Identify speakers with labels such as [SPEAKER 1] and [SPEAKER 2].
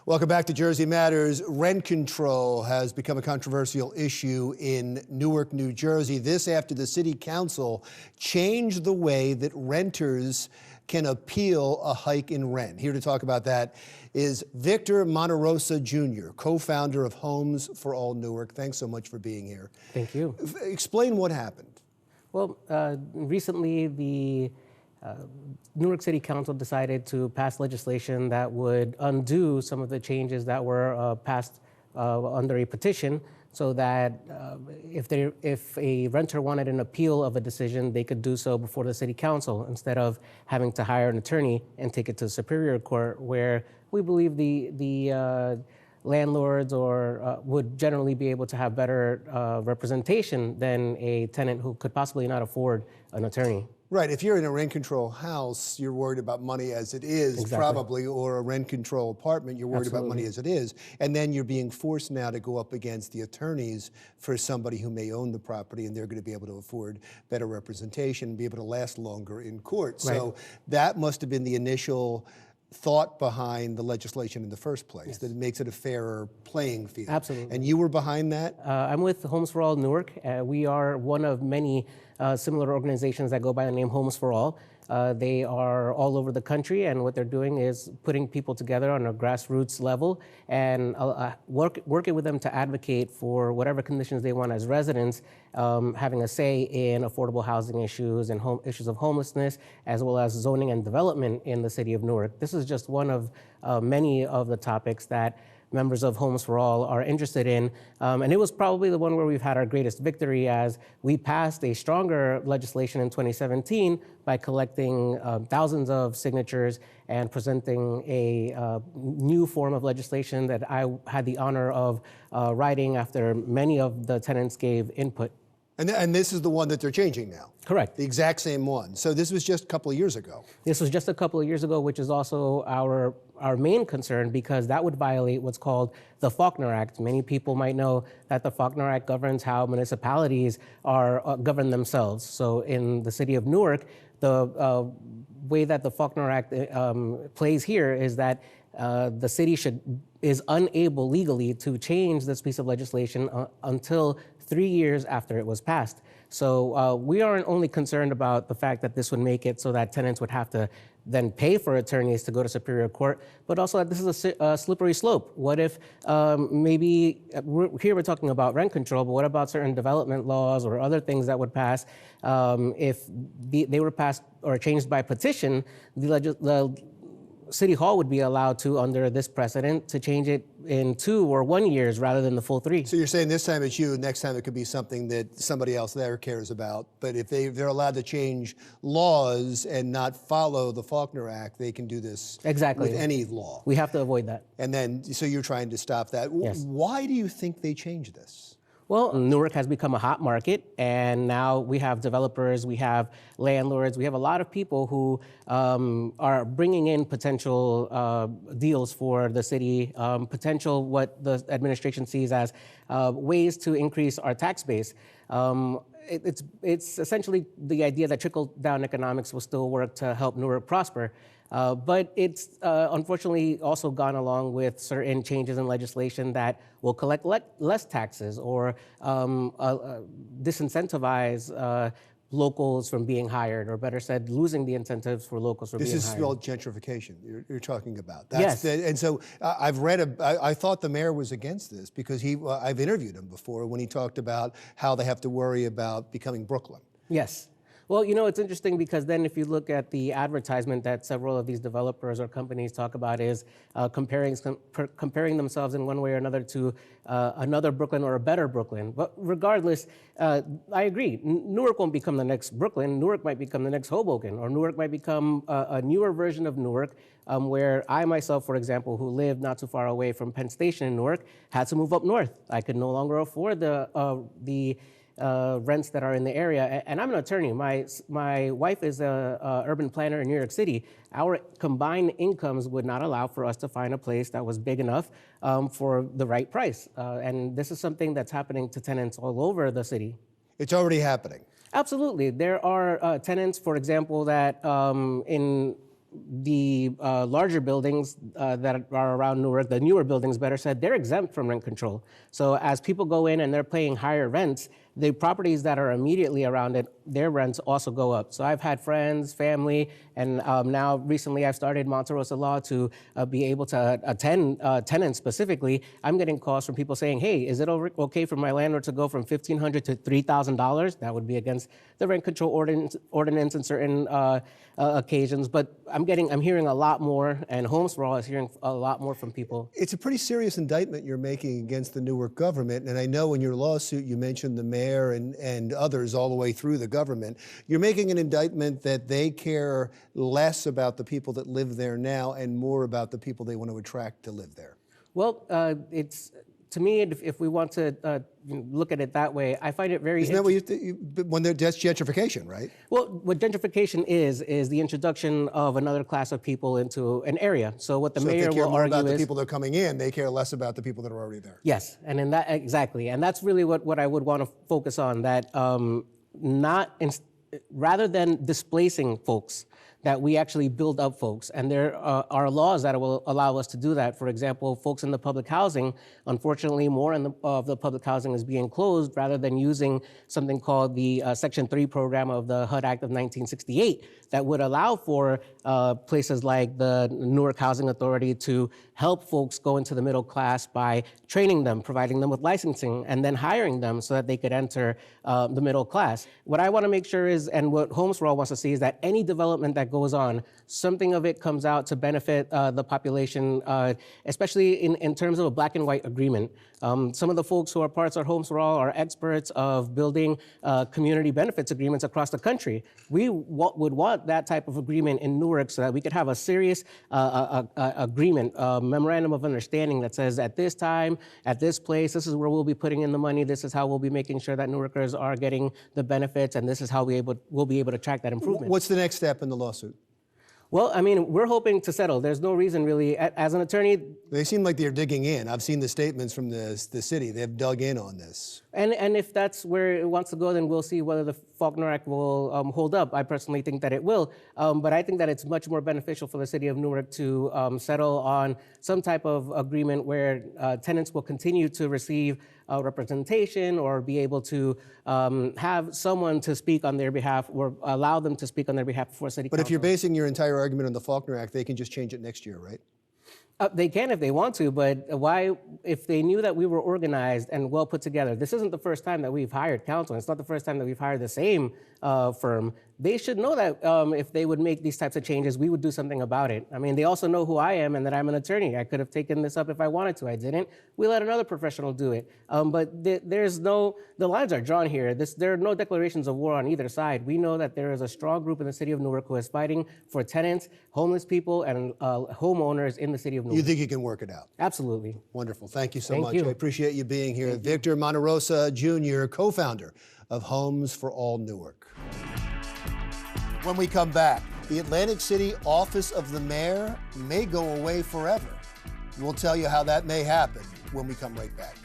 [SPEAKER 1] Welcome back to Jersey Matters. Rent control has become a controversial issue in Newark, New Jersey. This after the city council changed the way that renters can appeal a hike in rent. Here to talk about that is Victor Monterrosa Jr., co-founder of Homes for All Newark. Thanks so much for being here.
[SPEAKER 2] Thank you.
[SPEAKER 1] Explain what happened.
[SPEAKER 2] Well, recently the Newark City Council decided to pass legislation that would undo some of the changes that were passed under a petition, so that if a renter wanted an appeal of a decision, they could do so before the City Council instead of having to hire an attorney and take it to Superior Court, where we believe the landlords would generally be able to have better representation than a tenant who could possibly not afford an attorney.
[SPEAKER 1] Right, if you're in a rent control house, you're worried about money as it is,
[SPEAKER 2] Exactly.
[SPEAKER 1] Probably, or a rent control apartment, you're worried
[SPEAKER 2] Absolutely.
[SPEAKER 1] about money as it is. And then you're being forced now to go up against the attorneys for somebody who may own the property, and they're going to be able to afford better representation and be able to last longer in court.
[SPEAKER 2] Right.
[SPEAKER 1] So that must have been the initial thought behind the legislation in the first place,
[SPEAKER 2] Yes.
[SPEAKER 1] that it makes it a fairer playing field.
[SPEAKER 2] Absolutely.
[SPEAKER 1] And you were behind that?
[SPEAKER 2] I'm with Homes for All Newark. We are one of many similar organizations that go by the name Homes for All. They are all over the country, and what they're doing is putting people together on a grassroots level and working with them to advocate for whatever conditions they want as residents, having a say in affordable housing issues and issues of homelessness, as well as zoning and development in the city of Newark. This is just one of many of the topics that members of Homes for All are interested in. And it was probably the one where we've had our greatest victory, as we passed a stronger legislation in 2017 by collecting thousands of signatures and presenting a new form of legislation that I had the honor of writing after many of the tenants gave input.
[SPEAKER 1] And this is the one that they're changing now?
[SPEAKER 2] Correct.
[SPEAKER 1] The exact same one. So this was just a couple of years ago.
[SPEAKER 2] This was just a couple of years ago, which is also our main concern, because that would violate what's called the Faulkner Act. Many people might know that the Faulkner Act governs how municipalities are govern themselves. So in the city of Newark, the way that the Faulkner Act plays here is that the city is unable legally to change this piece of legislation until 3 years after it was passed. So we aren't only concerned about the fact that this would make it so that tenants would have to then pay for attorneys to go to Superior Court, but also that this is a slippery slope. What if maybe, here we're talking about rent control, but what about certain development laws or other things that would pass? If they were passed or changed by petition, the City Hall would be allowed to, under this precedent, to change it in 2 or 1 years rather than the full 3.
[SPEAKER 1] So you're saying this time it's you, next time it could be something that somebody else there cares about. But if they're allowed to change laws and not follow the Faulkner Act, they can do this
[SPEAKER 2] Exactly.
[SPEAKER 1] with any law.
[SPEAKER 2] We have to avoid that.
[SPEAKER 1] And then, so you're trying to stop that.
[SPEAKER 2] Yes.
[SPEAKER 1] Why do you think they changed this?
[SPEAKER 2] Well, Newark has become a hot market, and now we have developers, we have landlords, we have a lot of people who are bringing in potential deals for the city, potential what the administration sees as ways to increase our tax base. It's essentially the idea that trickle-down economics will still work to help Newark prosper. But it's unfortunately also gone along with certain changes in legislation that will collect less taxes or disincentivize locals from being hired, or better said, losing the incentives for locals from being hired.
[SPEAKER 1] This is called gentrification you're talking about.
[SPEAKER 2] Yes.
[SPEAKER 1] And so I thought the mayor was against this because I've interviewed him before when he talked about how they have to worry about becoming Brooklyn.
[SPEAKER 2] Yes. Well, you know, it's interesting because then if you look at the advertisement that several of these developers or companies talk about is comparing themselves in one way or another to another Brooklyn or a better Brooklyn. But regardless, I agree. Newark won't become the next Brooklyn. Newark might become the next Hoboken, or Newark might become a newer version of Newark, where I myself, for example, who lived not too far away from Penn Station in Newark, had to move up north. I could no longer afford the rents that are in the area. And I'm an attorney. My wife is a urban planner in New York City. Our combined incomes would not allow for us to find a place that was big enough for the right price. And this is something that's happening to tenants all over the city.
[SPEAKER 1] It's already happening.
[SPEAKER 2] Absolutely. There are tenants, for example, that in the larger buildings that are around Newark, the newer buildings, better said, they're exempt from rent control. So as people go in and they're paying higher rents, the properties that are immediately around it, their rents also go up. So I've had friends, family, and now recently I've started Monterrosa Law to be able to attend tenants specifically. I'm getting calls from people saying, hey, is it okay for my landlord to go from $1,500 to $3,000? That would be against the rent control ordinance in certain occasions. But I'm hearing a lot more, and Homes for All is hearing a lot more from people.
[SPEAKER 1] It's a pretty serious indictment you're making against the Newark government, and I know in your lawsuit you mentioned the mayor and others all the way through the government. You're making an indictment that they care less about the people that live there now and more about the people they want to attract to live there.
[SPEAKER 2] Well, it's to me, if we want to look at it that way, I find it very.
[SPEAKER 1] Isn't that what that's gentrification, right?
[SPEAKER 2] Well, what gentrification is the introduction of another class of people into an area. So what the mayor will argue is,
[SPEAKER 1] if they care more about the people that are coming in, they care less about the people that are already there.
[SPEAKER 2] Yes, and in that exactly, and that's really what I would want to focus on. That rather than displacing folks, that we actually build up folks. And there are laws that will allow us to do that. For example, folks in the public housing, unfortunately, more of the public housing is being closed rather than using something called the Section 3 program of the HUD Act of 1968 that would allow for places like the Newark Housing Authority to help folks go into the middle class by training them, providing them with licensing, and then hiring them so that they could enter the middle class. What I want to make sure is, and what Homes for All wants to see, is that any development that goes on, something of it comes out to benefit the population, especially in terms of a black and white agreement. Some of the folks who are parts of Homes for All are experts of building community benefits agreements across the country. We would want that type of agreement in Newark so that we could have a serious agreement, memorandum of understanding that says at this time, at this place, this is where we'll be putting in the money, this is how we'll be making sure that Newarkers are getting the benefits, and this is how we'll be able to track that improvement.
[SPEAKER 1] What's the next step in the lawsuit?
[SPEAKER 2] Well, I mean, we're hoping to settle. There's no reason really. As an attorney,
[SPEAKER 1] they seem like they're digging in. I've seen the statements from the city. They've dug in on this.
[SPEAKER 2] And if that's where it wants to go, then we'll see whether the Faulkner Act will hold up. I personally think that it will. But I think that it's much more beneficial for the city of Newark to settle on some type of agreement where tenants will continue to receive representation or be able to have someone to speak on their behalf or allow them to speak on their behalf before city council.
[SPEAKER 1] But if you're basing your entire argument on the Faulkner Act, they can just change it next year, right?
[SPEAKER 2] They can if they want to, but why, if they knew that we were organized and well put together, this isn't the first time that we've hired counsel. It's not the first time that we've hired the same firm. They should know that if they would make these types of changes, we would do something about it. I mean, they also know who I am and that I'm an attorney. I could have taken this up if I wanted to. I didn't. We let another professional do it. But the lines are drawn here. There are no declarations of war on either side. We know that there is a strong group in the city of Newark who is fighting for tenants, homeless people, and homeowners in the city of Newark.
[SPEAKER 1] You think you can work it out?
[SPEAKER 2] Absolutely.
[SPEAKER 1] Wonderful. Thank you so
[SPEAKER 2] Thank
[SPEAKER 1] much.
[SPEAKER 2] you.
[SPEAKER 1] I appreciate you being here. Victor Monterrosa, Jr., co-founder of Homes for All Newark. When we come back, the Atlantic City office of the mayor may go away forever. We'll tell you how that may happen when we come right back.